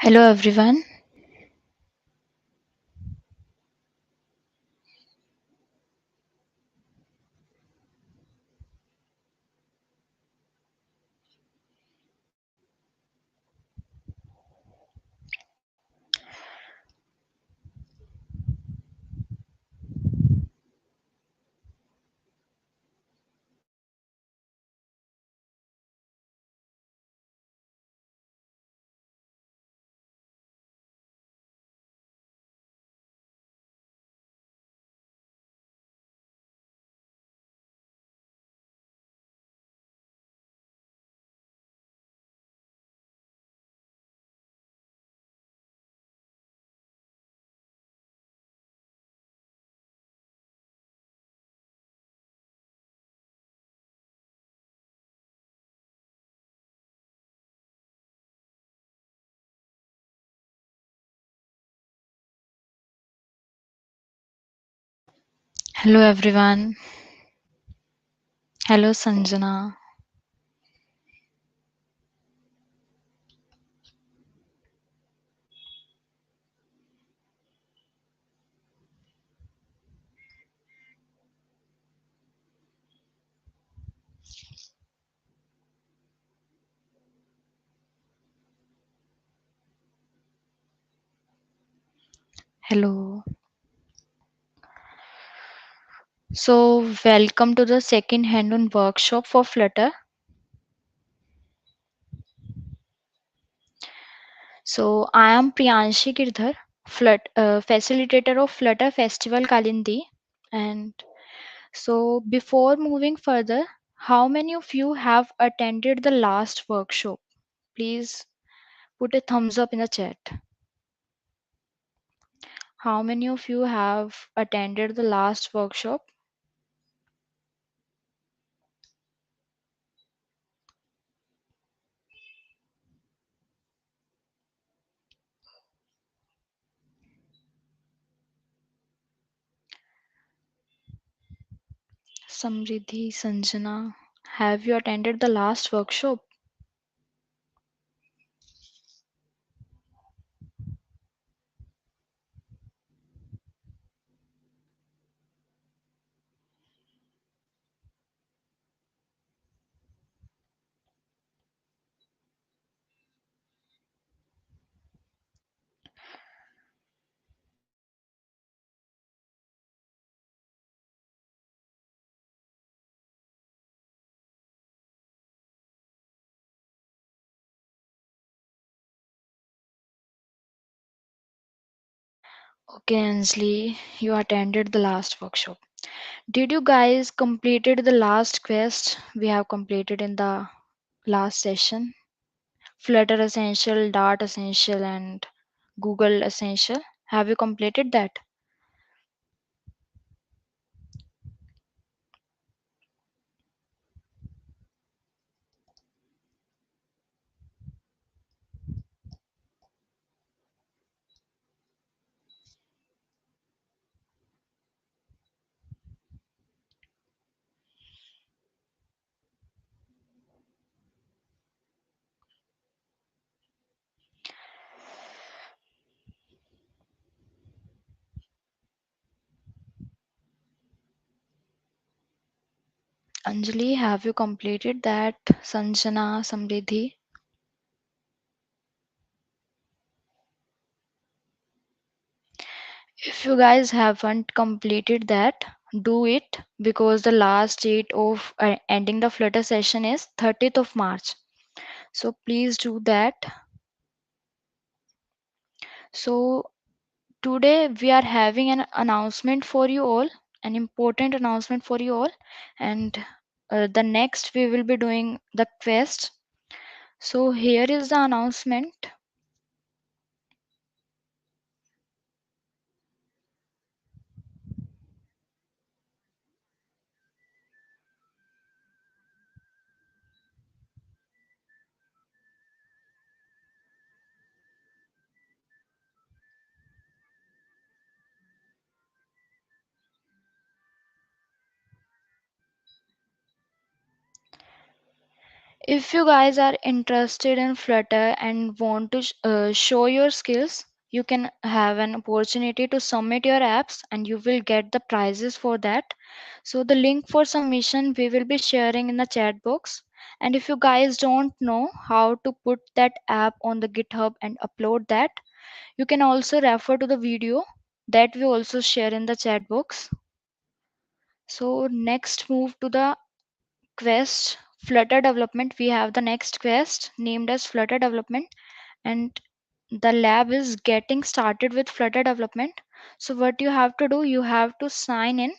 Hello everyone. Hello everyone. Hello Sanjana. Hello. So welcome to the second hand-on workshop for Flutter. So I am Priyanshi Girdhar, facilitator of Flutter Festival Kalindi. And so before moving further, how many of you have attended the last workshop? Please put a thumbs up in the chat. How many of you have attended the last workshop? Samriddhi, Sanjana, have you attended the last workshop? Okay, Anjali, you attended the last workshop. Did you guys completed the last quest we have completed in the last session? Flutter Essential, Dart Essential, and Google Essential. Have you completed that? Anjali, have you completed that? Sanjana, Samriddhi? If you guys haven't completed that, do it because the last date of ending the Flutter session is 30th of March. So please do that. So today we are having an announcement for you all, an important announcement for you all, and the next we will be doing the quest. So here is the announcement. If you guys are interested in Flutter and want to show your skills, you can have an opportunity to submit your apps and you will get the prizes for that. So the link for submission we will be sharing in the chat box. And if you guys don't know how to put that app on the GitHub and upload that, you can also refer to the video that we also share in the chat box. So next move to the quest Flutter development. We have the next quest named as Flutter development, and the lab is getting started with Flutter development. So what you have to do, you have to sign in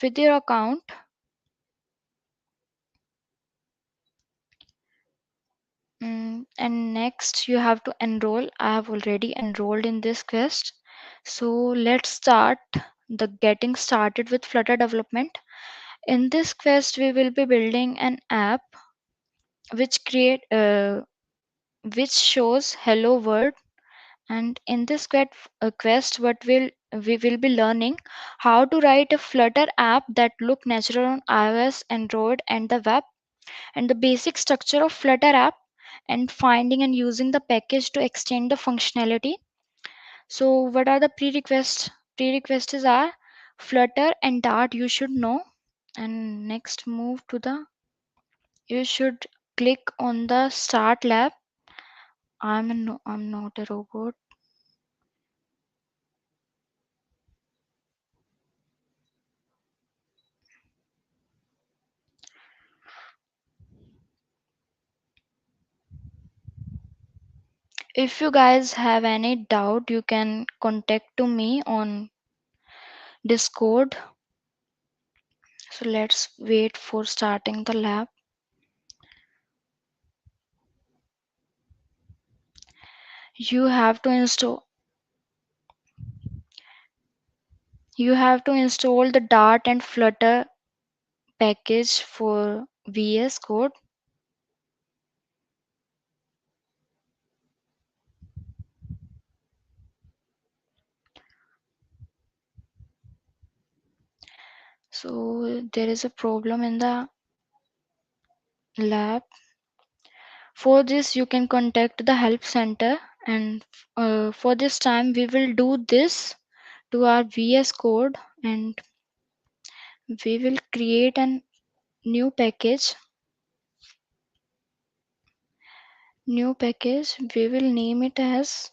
with your account. And next you have to enroll. I have already enrolled in this quest. So let's start the getting started with Flutter development. In this quest we will be building an app which create which shows hello world. And in this quest what we will be learning how to write a Flutter app that look natural on iOS, Android and the web, and the basic structure of Flutter app, and finding and using the package to extend the functionality. So what are the prerequisites? Prerequisites are Flutter and Dart you should know. And next move to the, you should click on the start lab. I'm not a robot. If you guys have any doubt, you can contact to me on Discord. So let's wait for starting the lab. You have to install you have to install the Dart and Flutter package for VS Code. So there is a problem in the lab. For this, you can contact the help center, and for this time, we will do this to our VS Code, and we will create a new package. New package. We will name it as,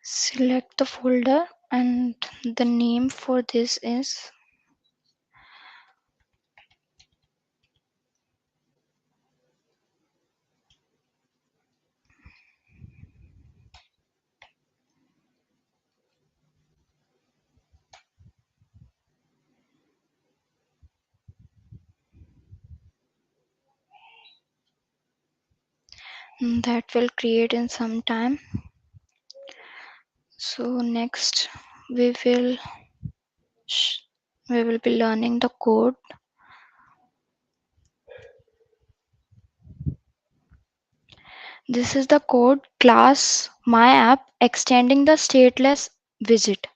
select the folder, and the name for this is, that will create in some time. So next we will sh- we will be learning the code. This is the code class my app extending the stateless visit.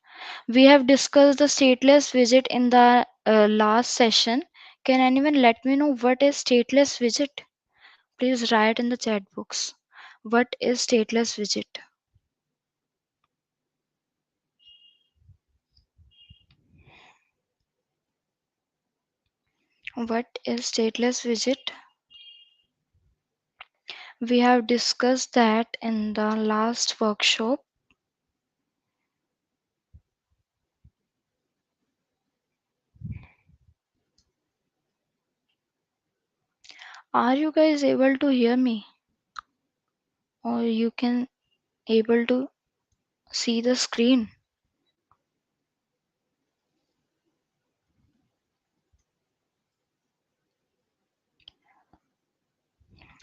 We have discussed the stateless visit in the last session. Can anyone let me know what is stateless visit? Please write in the chat box. What is stateless visit? What is stateless visit? We have discussed that in the last workshop. Are you guys able to hear me? Or you can able to see the screen?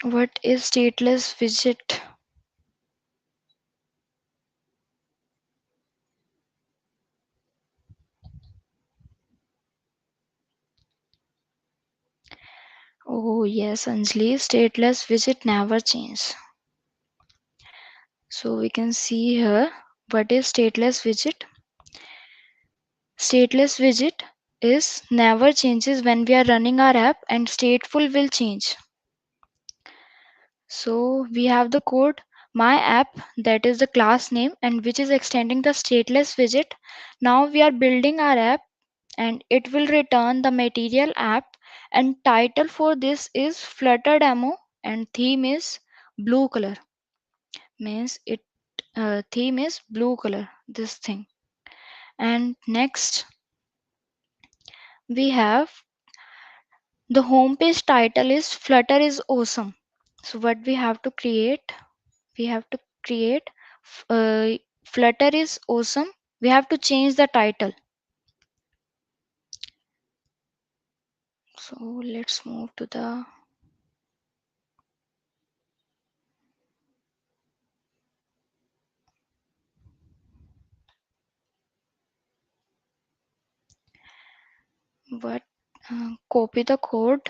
What is stateless visit? Oh yes, Anjali, stateless visit never change. So we can see here what is stateless visit. Stateless visit is never changes when we are running our app, and stateful will change. So we have the code my app, that is the class name, and which is extending the stateless widget. Now we are building our app and it will return the material app, and title for this is Flutter demo, and theme is blue color. Means it theme is blue color, this thing. And next we have the homepage title is Flutter is awesome. So what we have to create, we have to create Flutter is awesome. We have to change the title. So let's move to the what copy the code.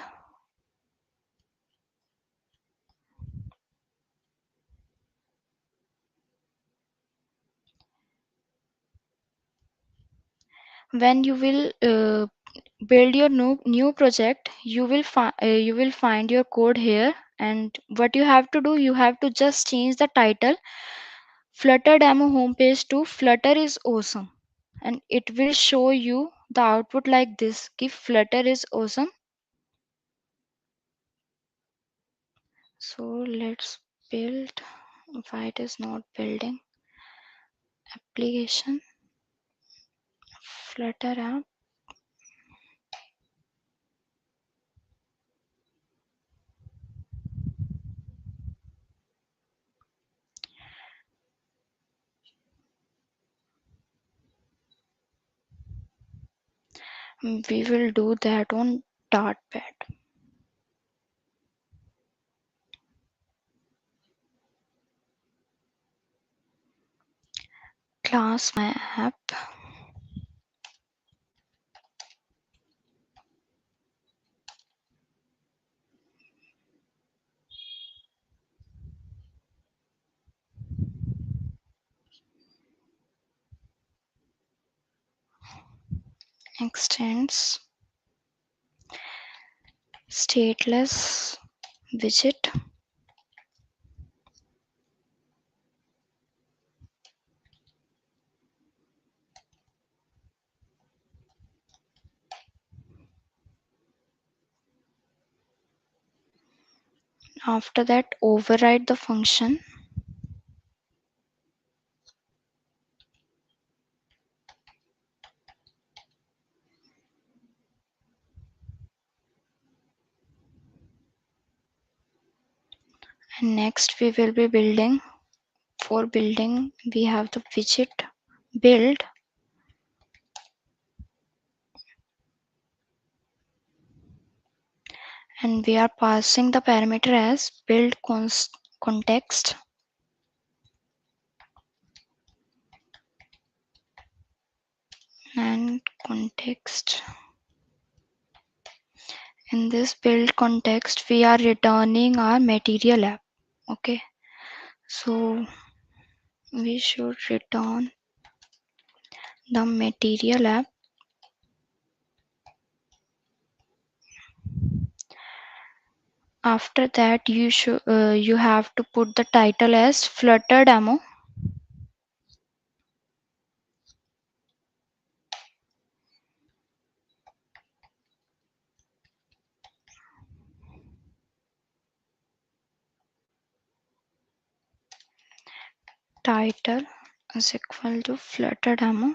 When you will build your new project, you will find your code here, and what you have to do, you have to just change the title Flutter demo homepage to Flutter is awesome, and it will show you the output like this. If Flutter is awesome. So let's build. Why it is not building? Application Flutter app. We will do that on Dartpad. Class my app. Extends stateless widget. After that, override the function. And next we will be building. For building, we have the widget build, and we are passing the parameter as build context. And context. In this build context, we are returning our material app. Okay, so we should return the material app. After that, you have to put the title as Flutter demo. Title is equal to Flutter demo.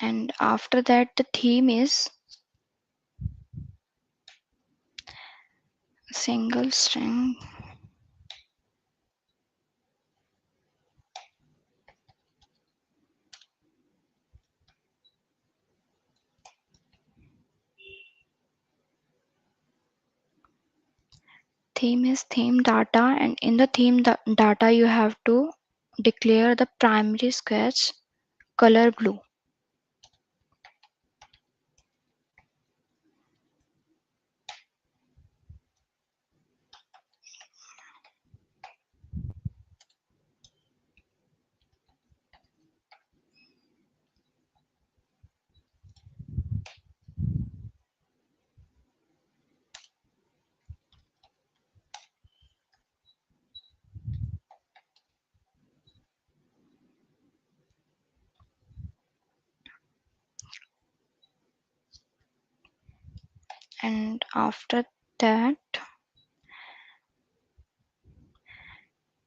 And after that, the theme is single string. Theme is theme data, and in the theme data you have to declare the primary sketch color blue. And after that,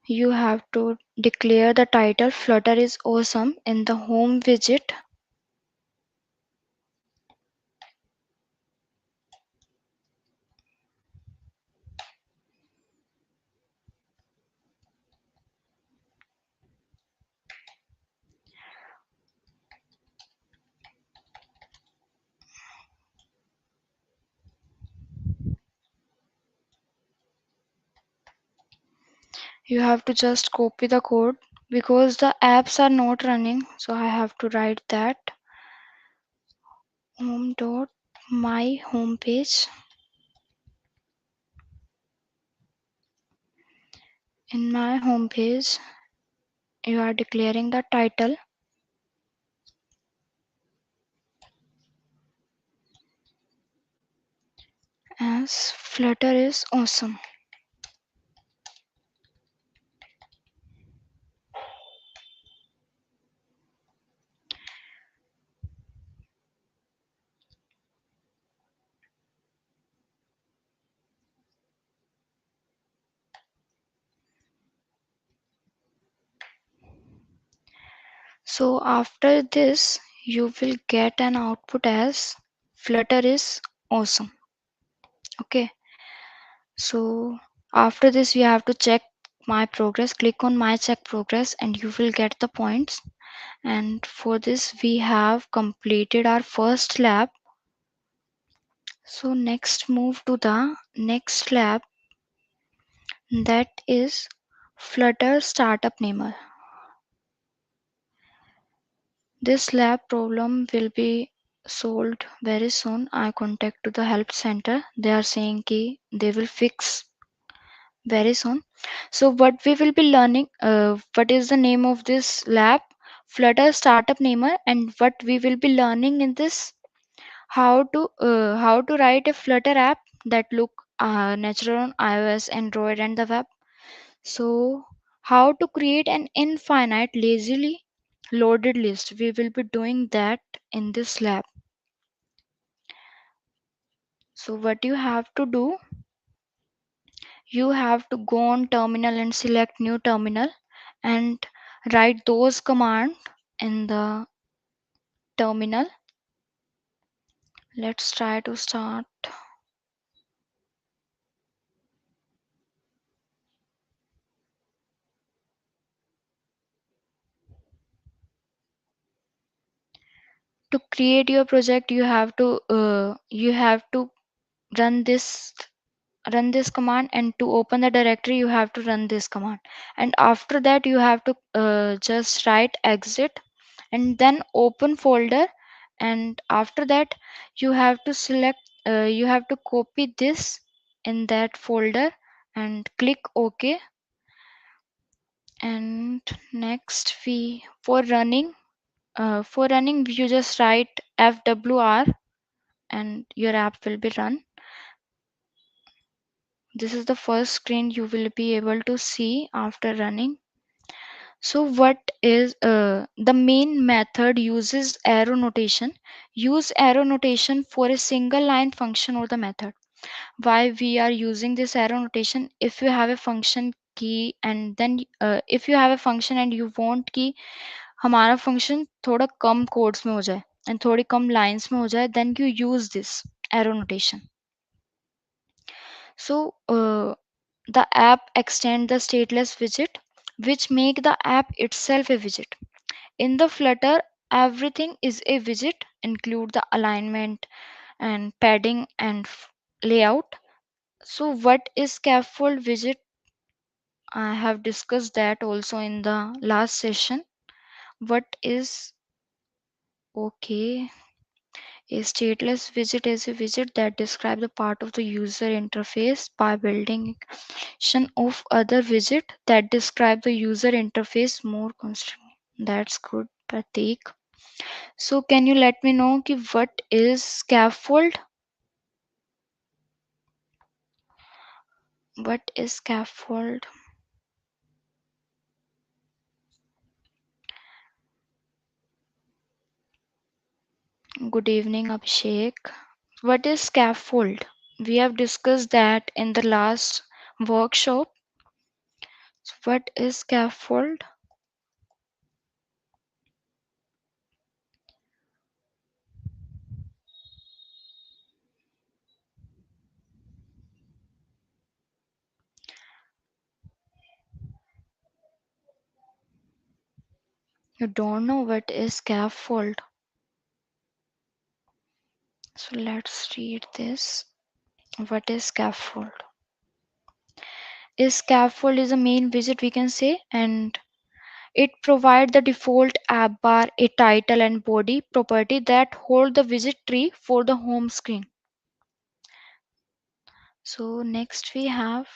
you have to declare the title Flutter is awesome in the home widget. You have to just copy the code because the apps are not running. So I have to write that home dot my home page. In my home page, you are declaring the title as Flutter is awesome. So after this, you will get an output as Flutter is awesome. Okay. So after this, you have to check my progress. Click on my check progress and you will get the points. And for this, we have completed our first lab. So next move to the next lab, that is Flutter Startup Namer. This lab problem will be solved very soon. I contact to the help center. They are saying ki they will fix very soon. So what we will be learning, what is the name of this lab? Flutter Startup Namer, and what we will be learning in this, how to write a Flutter app that look natural on iOS, Android, and the web. So how to create an infinite lazily loaded list. We will be doing that in this lab. So what you have to do, you have to go on terminal and select new terminal and write those commands in the terminal. Let's try to start. To create your project, you have to run this run this command, and to open the directory you have to run this command, and after that you have to just write exit and then open folder, and after that you have to you have to copy this in that folder and click OK. And next, we for running you just write fwr and your app will be run. This is the first screen you will be able to see after running. So what is the main method uses arrow notation. Use arrow notation for a single line function or the method. Why we are using this arrow notation? If you have a function key and then if you have a function and you want कि हमारा function थोड़ा कम codes में हो जाए and थोड़ी कम lines में हो जाए, then you use this arrow notation. So the app extend the stateless widget, which make the app itself a widget. In the Flutter, everything is a widget, include the alignment and padding and layout. So what is scaffold widget? I have discussed that also in the last session. What is okay? A stateless widget is a widget that describes the part of the user interface by building of other widget that describe the user interface more constantly. That's good, Pratik. So can you let me know ki what is scaffold? What is scaffold? Good evening, Abhishek. What is scaffold? We have discussed that in the last workshop. What is scaffold? You don't know what is scaffold. So let's read this. What is scaffold? Is scaffold is a main widget we can say, and it provides the default app bar, a title and body property that hold the widget tree for the home screen. So next we have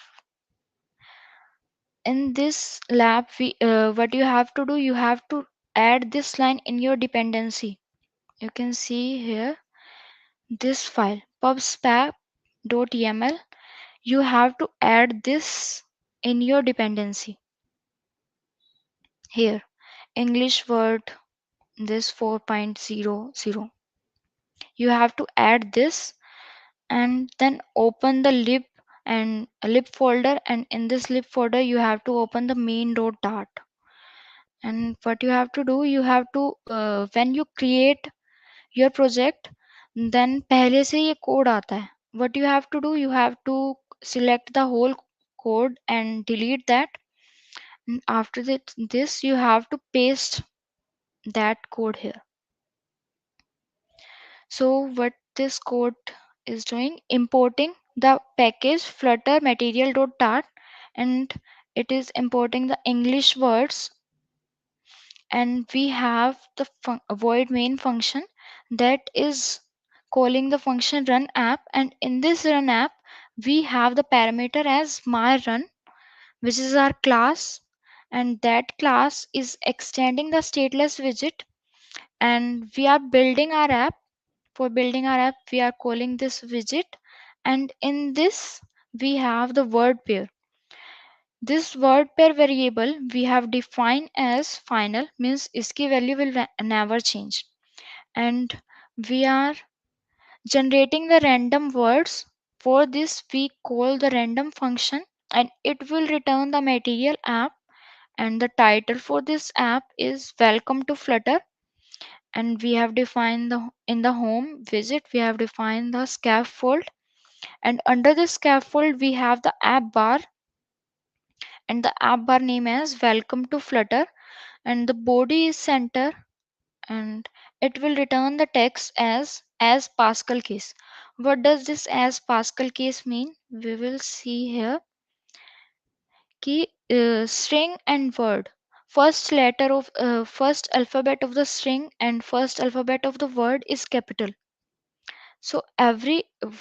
in this lab what you have to do, you have to add this line in your dependency. You can see here this file pubspec.yml. You have to add this in your dependency here. English word this 4.00. You have to add this and then open the lib and lib folder, and in this lib folder you have to open the main.dart. And what you have to do, you have to when you create your project, then पहले से ये code आता है. What you have to do, you have to select the whole code and delete that. And after this you have to paste that code here. So what this code is doing, importing the package flutter material.dart, and it is importing the English words, and we have the void main function that is calling the function run app, and in this run app we have the parameter as my run, which is our class, and that class is extending the stateless widget, and we are building our app. For building our app we are calling this widget, and in this we have the word pair. This word pair variable we have defined as final, means iski value will never change, and we are generating the random words. For this we call the random function, and it will return the material app, and the title for this app is welcome to Flutter. And we have defined the in the home visit we have defined the scaffold, and under the scaffold we have the app bar, and the app bar name as welcome to Flutter, and the body is center, and it will return the text as Pascal case. What does this as Pascal case mean? We will see here. Key string and word. First alphabet of the string and first alphabet of the word is capital. So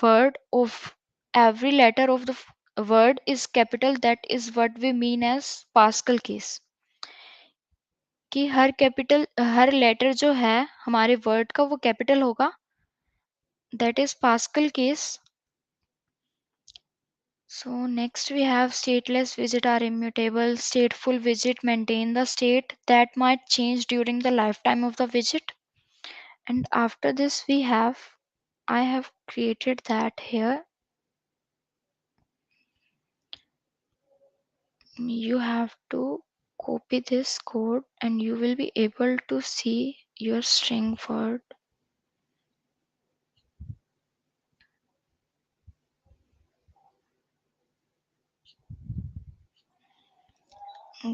word of every letter of the word is capital. That is what we mean as Pascal case. कि हर letter जो है हमारे word का वो capital होगा. That is Pascal case. So next we have stateless visit are immutable. Stateful visit maintain the state that might change during the lifetime of the visit. And after this I have created that here. You have to copy this code and you will be able to see your string word.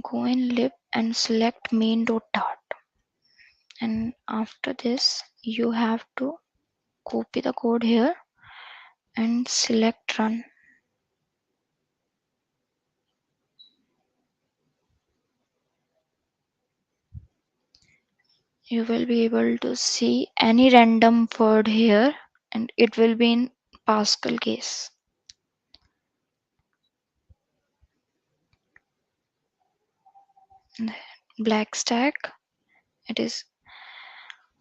Go in lib and select main.dart, and after this you have to copy the code here and select run. You will be able to see any random word here, and it will be in Pascal case. Black stack, it is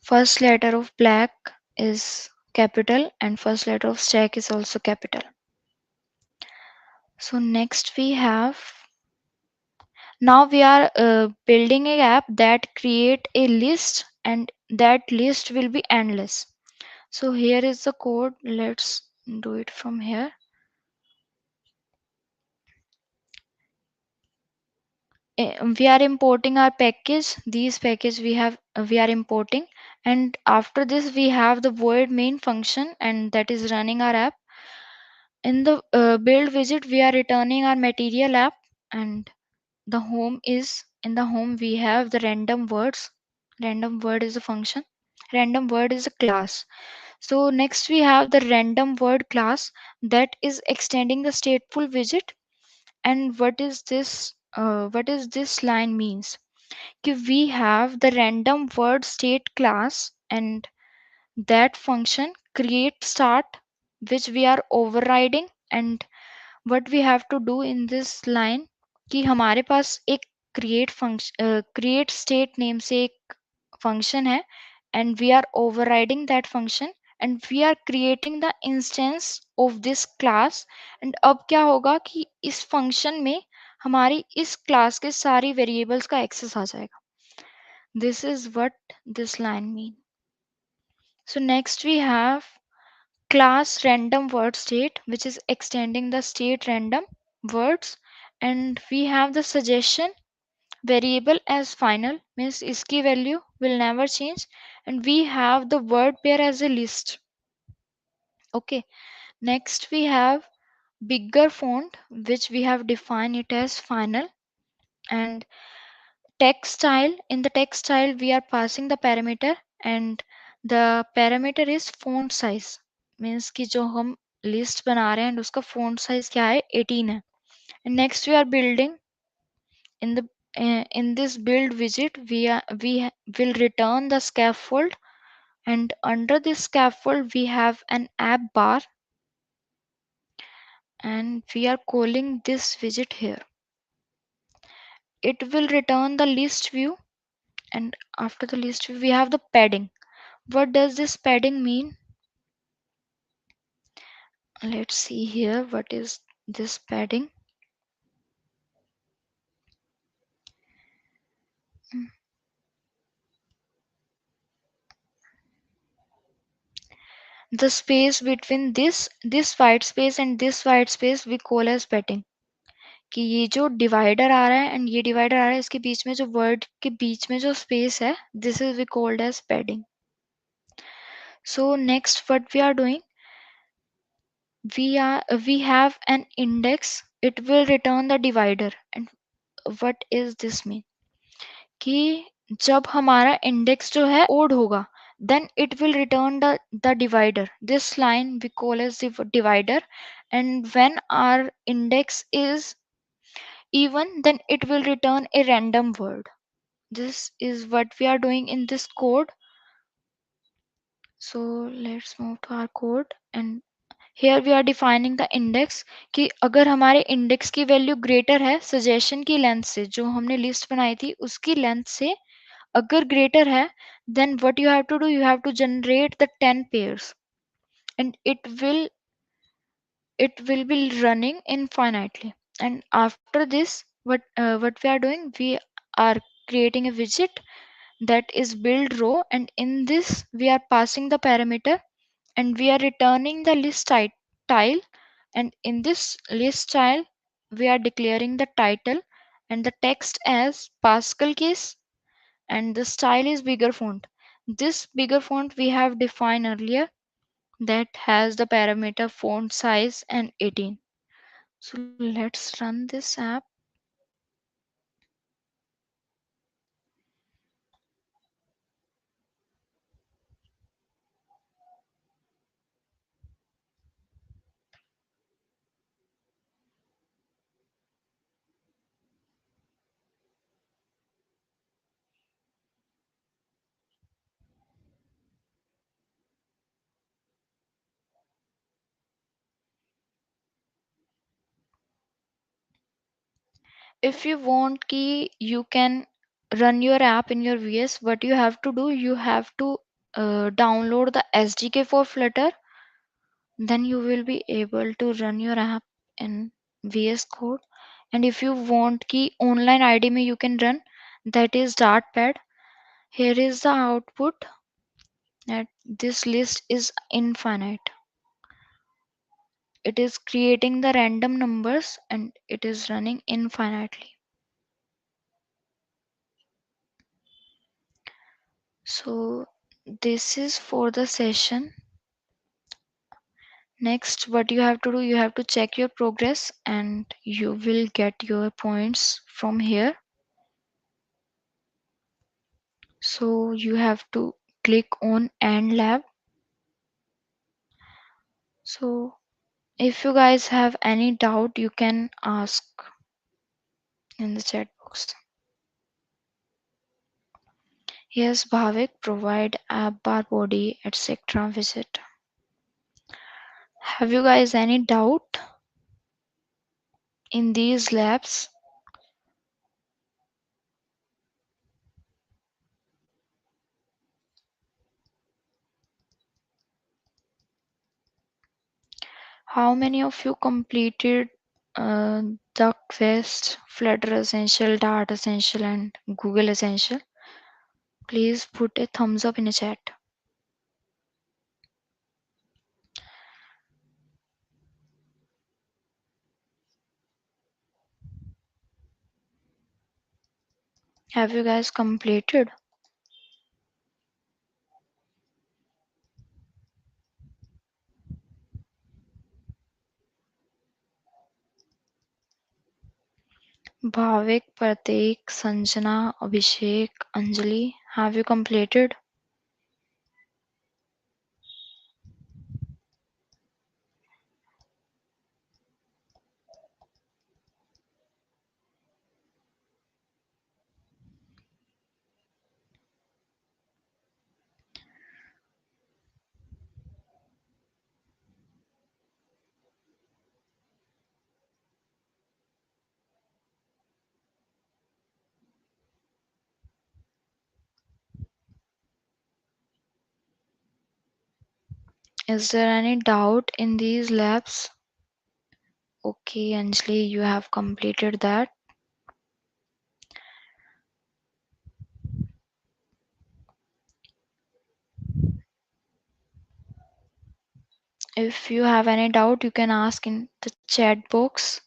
first letter of black is capital and first letter of stack is also capital. So next we have, now we are building a app that create a list, and that list will be endless. So here is the code. Let's do it from here. We are importing our package. These package we are importing, and after this we have the void main function, and that is running our app. In the build widget we are returning our material app, and the home is in the home we have the random words. Random word is a function, random word is a class. So next we have the random word class that is extending the stateful widget. And what is this line means? कि we have the random word state class, and that function create start, which we are overriding. And what we have to do in this line कि हमारे पास एक create state name से एक function है, and we are overriding that function, and we are creating the instance of this class. and अब क्या होगा कि इस function में हमारी इस class के सारी variables का access आ जाएगा. This is what this line means. So next we have class random word state, which is extending the state random words. And we have the suggestion variable as final, means iski value will never change. And we have the word pair as a list. Okay. Next we have bigger font, which we have defined it as final. And text style, in the text style we are passing the parameter, and the parameter is font size, means कि जो हम list बना रहे हैं and उसका font size क्या है 18 है. And next we are building in the in this build widget will return the scaffold, and under this scaffold we have an app bar, and we are calling this widget here. It will return the list view, and after the list view we have the padding. What does this padding mean? Let's see here. What is this padding? Mm. The space between this white space and this white space we call as padding. कि ये जो divider आ रहा है and ये divider आ रहा है, इसके बीच में जो वर्ड के बीच में जो स्पेस है, this is we called as padding. So next what we are doing, we have an index, it will return the divider. And what is this mean? कि जब हमारा इंडेक्स जो है ओड होगा, then it will return the divider. This line we call as the divider. And when our index is even, then it will return a random word. This is what we are doing in this code. So let's move to our code. And here we are defining the index कि अगर हमारे index की value greater है suggestion की length से, जो हमने list बनाई थी उसकी लेंथ से अगर ग्रेटर है, then what you have to do, you have to generate the 10 pairs, and it will be running infinitely. And after this what we are doing, we are creating a widget that is build row, and in this we are passing the parameter, and we are returning the tile. And in this list tile we are declaring the title and the text as Pascal case, and the style is bigger font. This bigger font we have defined earlier, that has the parameter font size and 18. So let's run this app. If you want key, you can run your app in your VS. What you have to do, you have to download the SDK for Flutter. Then you will be able to run your app in VS Code. And if you want key online ID में you can run, that is Dartpad. Here is the output. That this list is infinite. it is creating the random numbers and it is running infinitely. So this is for the session. Next, what you have to do, you have to check your progress and you will get your points from here. So you have to click on End Lab. So if you guys have any doubt, you can ask in the chat box. Yes, Bhavik, provide app bar body, etc. Visit. Have you guys any doubt in these labs? How many of you completed uh, the quest, Flutter Essential, Dart Essential, and Google Essential? Please put a thumbs up in the chat. Have you guys completed? Bhavik, Pratik, Sanjana, Abhishek, Anjali, have you completed? Is there any doubt in these labs? Okay, Anjali, you have completed that. If you have any doubt, you can ask in the chat box.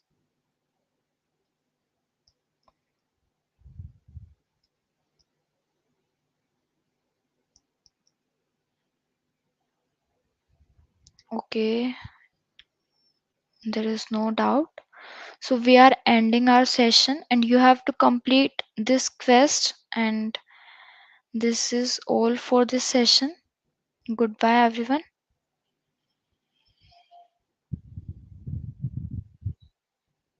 Okay, there is no doubt. So we are ending our session and you have to complete this quest, and this is all for this session. Goodbye everyone.